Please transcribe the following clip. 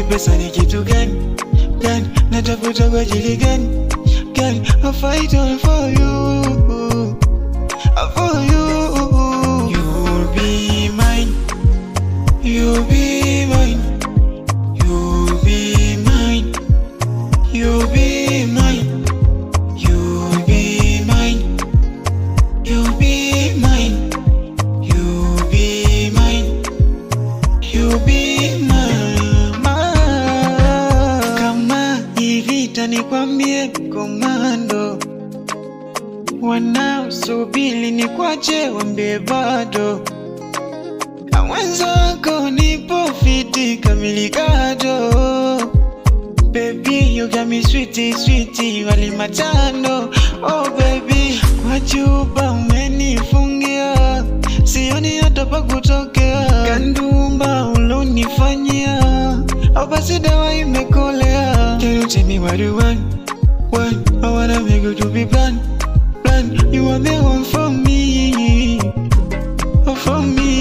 kwani pesa ni kitu gani? Gani, natafuta kwa ajili gani? Gani, I'll fight all for you, for you. You'll be mine, you'll be mine, you'll be mine, you'll be mine, you'll be mine, you'll be mine, you'll be mine, you'll be mine. Kama hivita nikwambie komando, wanaosubiri ni kwache wambie bado, wenzako nipo fiti kamilikado. Baby you got me sweetie sweetie wali matano. Oh baby kwa chupa umenifungia, sioni hata pa kutokea. Kandumba ulonifanyia, au basi dawa imekolea. Can you tell me what you want? I wanna make you to be blind. You are the one for me, for me.